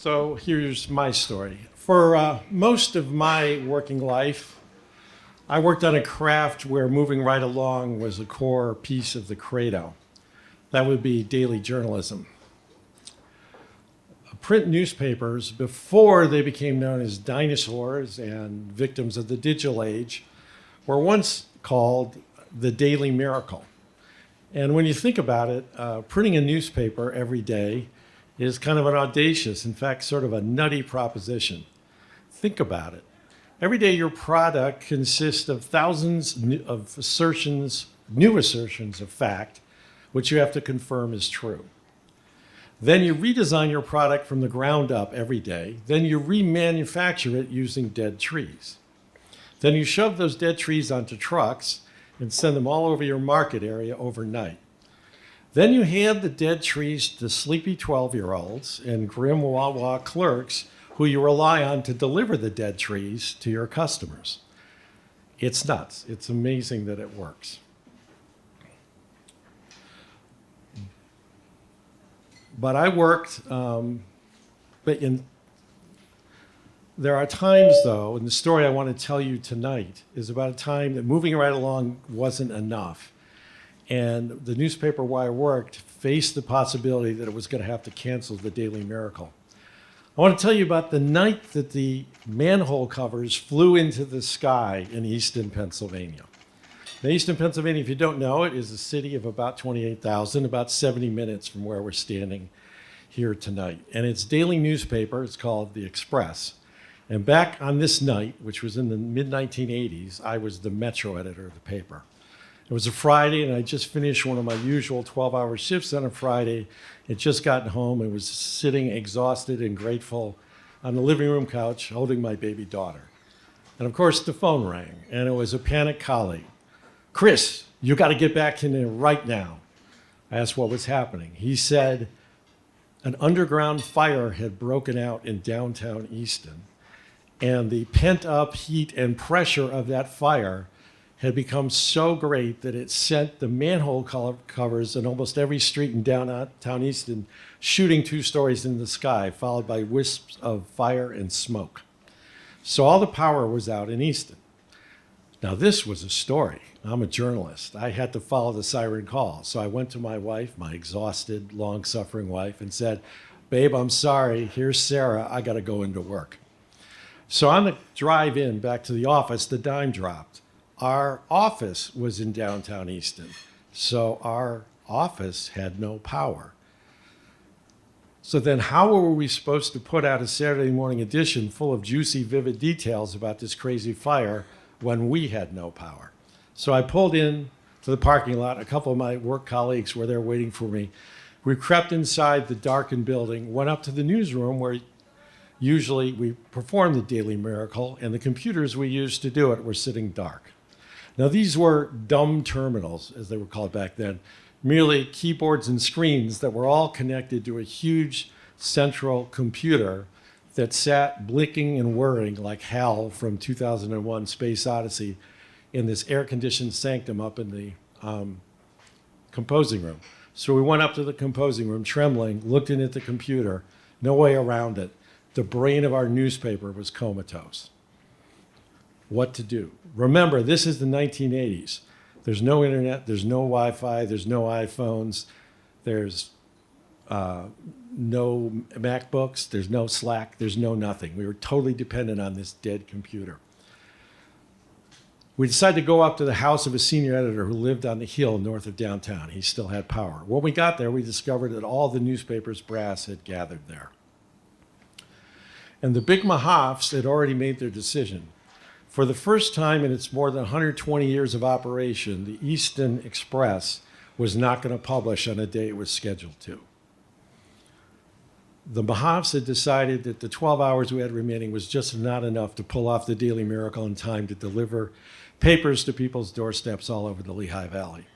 So here's my story. For most of my working life, I worked on a craft where moving right along was a core piece of the credo. That would be daily journalism. Print newspapers, before they became known as dinosaurs and victims of the digital age, were once called the Daily Miracle. And when you think about it, printing a newspaper every day is kind of an audacious, in fact, sort of a nutty proposition. Think about it. Every day your product consists of thousands of assertions, new assertions of fact, which you have to confirm is true. Then you redesign your product from the ground up every day. Then you remanufacture it using dead trees. Then you shove those dead trees onto trucks and send them all over your market area overnight. Then you hand the dead trees to sleepy 12-year-olds and grim Wawa clerks who you rely on to deliver the dead trees to your customers. It's nuts. It's amazing that it works. But I worked, there are times, though, and the story I want to tell you tonight is about a time that moving right along wasn't enough. And the newspaper where I worked faced the possibility that it was going to have to cancel the Daily Miracle. I want to tell you about the night that the manhole covers flew into the sky in Easton, Pennsylvania. Now, Easton, Pennsylvania, if you don't know it, is a city of about 28,000, about 70 minutes from where we're standing here tonight. And its daily newspaper is called The Express. And back on this night, which was in the mid-1980s, I was the Metro editor of the paper. It was a Friday, and I just finished one of my usual 12-hour shifts on a Friday. Had just gotten home and was sitting exhausted and grateful on the living room couch holding my baby daughter. And of course, the phone rang, and it was a panicked colleague. "Chris, you got to get back in there right now." I asked what was happening. He said an underground fire had broken out in downtown Easton, and the pent-up heat and pressure of that fire had become so great that it sent the manhole covers in almost every street in downtown Easton shooting 2 stories in the sky, followed by wisps of fire and smoke. So all the power was out in Easton. Now this was a story. I'm a journalist. I had to follow the siren call. So I went to my wife, my exhausted, long-suffering wife, and said, "Babe, I'm sorry. Here's Sarah. I got to go into work." So on the drive in back to the office, the dime dropped. Our office was in downtown Easton, so our office had no power. So then how were we supposed to put out a Saturday morning edition full of juicy, vivid details about this crazy fire when we had no power? So I pulled in to the parking lot. A couple of my work colleagues were there waiting for me. We crept inside the darkened building, went up to the newsroom where usually we perform the Daily Miracle, and the computers we used to do it were sitting dark. Now, these were dumb terminals, as they were called back then, merely keyboards and screens that were all connected to a huge central computer that sat blinking and whirring like Hal from 2001 Space Odyssey in this air-conditioned sanctum up in the composing room. So we went up to the composing room, trembling, looked in at the computer, no way around it. The brain of our newspaper was comatose. What to do? Remember, this is the 1980s. There's no internet, there's no Wi-Fi, there's no iPhones, there's no MacBooks, there's no Slack, there's no nothing. We were totally dependent on this dead computer. We decided to go up to the house of a senior editor who lived on the hill north of downtown. He still had power. When we got there, we discovered that all the newspaper's brass had gathered there. And the big Mahafs had already made their decision. For the first time in its more than 120 years of operation, the Easton Express was not going to publish on a day it was scheduled to. The Mahafs had decided that the 12 hours we had remaining was just not enough to pull off the Daily Miracle in time to deliver papers to people's doorsteps all over the Lehigh Valley.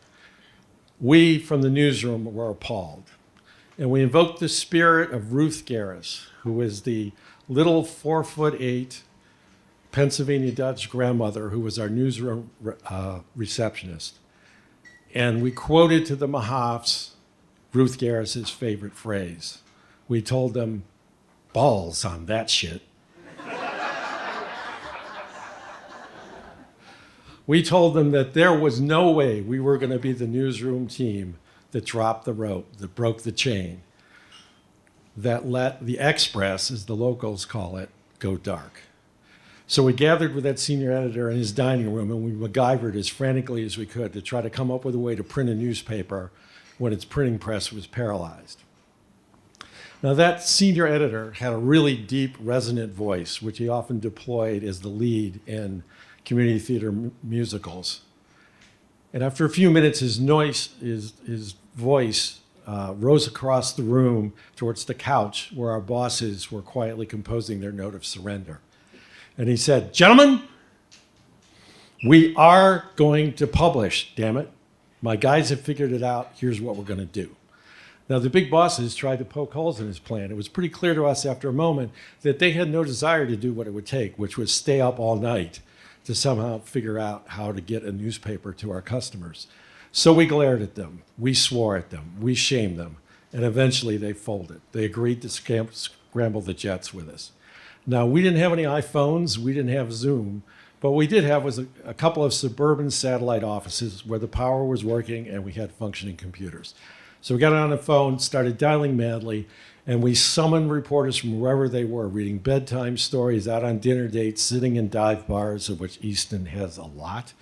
We, from the newsroom, were appalled. And we invoked the spirit of Ruth Garris, who was the little 4'8" Pennsylvania Dutch grandmother who was our newsroom receptionist. And we quoted to the Mahafs Ruth Garris's favorite phrase. We told them, balls on that shit. We told them that there was no way we were going to be the newsroom team that dropped the rope, that broke the chain, that let the Express, as the locals call it, go dark. So we gathered with that senior editor in his dining room, and we MacGyvered as frantically as we could to try to come up with a way to print a newspaper when its printing press was paralyzed. Now, that senior editor had a really deep, resonant voice, which he often deployed as the lead in community theater musicals. And after a few minutes, his voice rose across the room towards the couch where our bosses were quietly composing their note of surrender. And he said, "Gentlemen, we are going to publish, damn it. My guys have figured it out. Here's what we're going to do." Now, the big bosses tried to poke holes in his plan. It was pretty clear to us after a moment that they had no desire to do what it would take, which was stay up all night to somehow figure out how to get a newspaper to our customers. So we glared at them, we swore at them, we shamed them, and eventually they folded. They agreed to scramble the jets with us. Now, we didn't have any iPhones, we didn't have Zoom, but what we did have was a couple of suburban satellite offices where the power was working and we had functioning computers. So we got on the phone, started dialing madly, and we summoned reporters from wherever they were, reading bedtime stories, out on dinner dates, sitting in dive bars, of which Easton has a lot.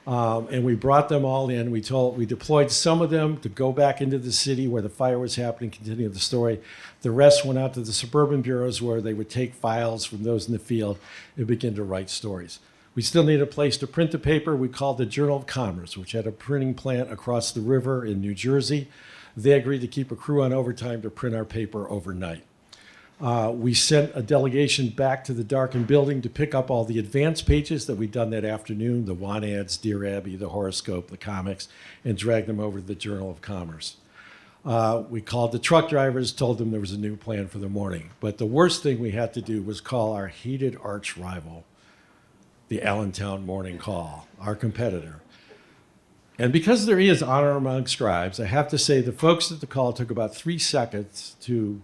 And we brought them all in. We deployed some of them to go back into the city where the fire was happening, continue the story. The rest went out to the suburban bureaus where they would take files from those in the field and begin to write stories. We still needed a place to print the paper. We called the Journal of Commerce, which had a printing plant across the river in New Jersey. They agreed to keep a crew on overtime to print our paper overnight. We sent a delegation back to the darkened building to pick up all the advance pages that we'd done that afternoon, the want ads, Dear Abby, the horoscope, the comics, and drag them over to the Journal of Commerce. We called the truck drivers, told them there was a new plan for the morning. But the worst thing we had to do was call our hated arch rival, the Allentown Morning Call, our competitor. And because there is honor among scribes, I have to say the folks at the call took about 3 seconds to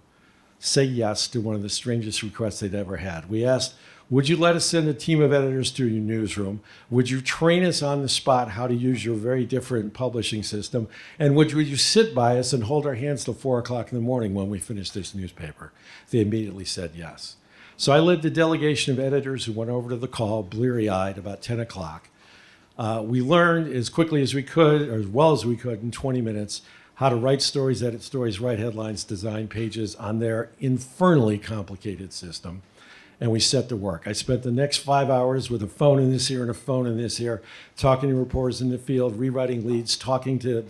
say yes to one of the strangest requests they'd ever had. We asked, would you let us send a team of editors to your newsroom? Would you train us on the spot how to use your very different publishing system? And would you sit by us and hold our hands till 4 o'clock in the morning when we finished this newspaper? They immediately said yes. So I led the delegation of editors who went over to the call, bleary-eyed, about 10 o'clock. We learned as quickly as we could, or as well as we could in 20 minutes, how to write stories, edit stories, write headlines, design pages on their infernally complicated system. And we set to work. I spent the next 5 hours with a phone in this ear and a phone in this ear, talking to reporters in the field, rewriting leads, talking to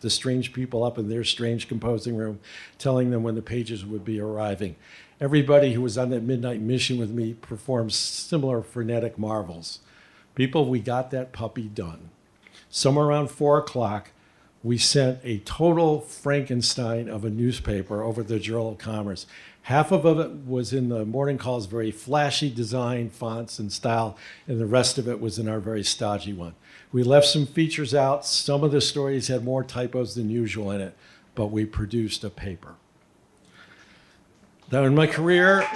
the strange people up in their strange composing room, telling them when the pages would be arriving. Everybody who was on that midnight mission with me performed similar frenetic marvels. People, we got that puppy done. Somewhere around 4 o'clock, we sent a total Frankenstein of a newspaper over the Journal of Commerce. Half of it was in the morning call's very flashy design, fonts, and style, and the rest of it was in our very stodgy one. We left some features out. Some of the stories had more typos than usual in it, but we produced a paper. Now, in my career,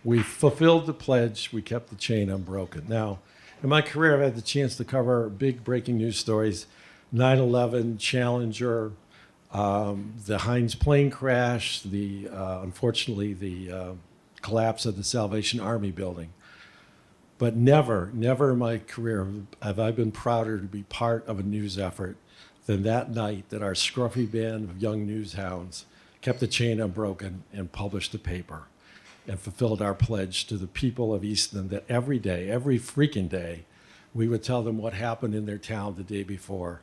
we fulfilled the pledge. We kept the chain unbroken. Now, in my career, I've had the chance to cover big breaking news stories, 9/11, Challenger, the Heinz plane crash, unfortunately, the collapse of the Salvation Army building. But never in my career have I been prouder to be part of a news effort than that night that our scruffy band of young news hounds kept the chain unbroken and published the paper and fulfilled our pledge to the people of Easton that every day, every freaking day, we would tell them what happened in their town the day before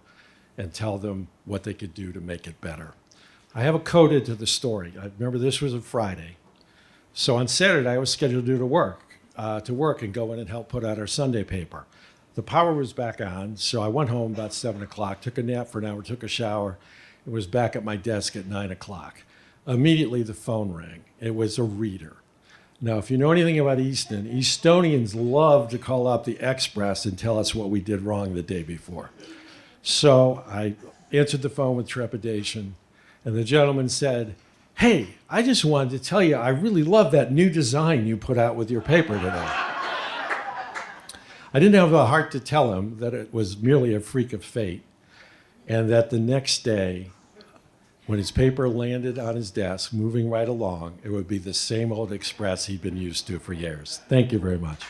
and tell them what they could do to make it better. I have a coded to the story. I remember this was a Friday. So on Saturday, I was scheduled to work and go in and help put out our Sunday paper. The power was back on, so I went home about 7 o'clock, took a nap for an hour, took a shower, and was back at my desk at 9 o'clock. Immediately, the phone rang. It was a reader. Now, if you know anything about Easton, Eastonians love to call up the Express and tell us what we did wrong the day before. So I answered the phone with trepidation, And the gentleman said, "Hey, I just wanted to tell you I really love that new design you put out with your paper today." I didn't have the heart to tell him that it was merely a freak of fate, and that the next day, when his paper landed on his desk, moving right along, it would be the same old Express he'd been used to for years. Thank you very much.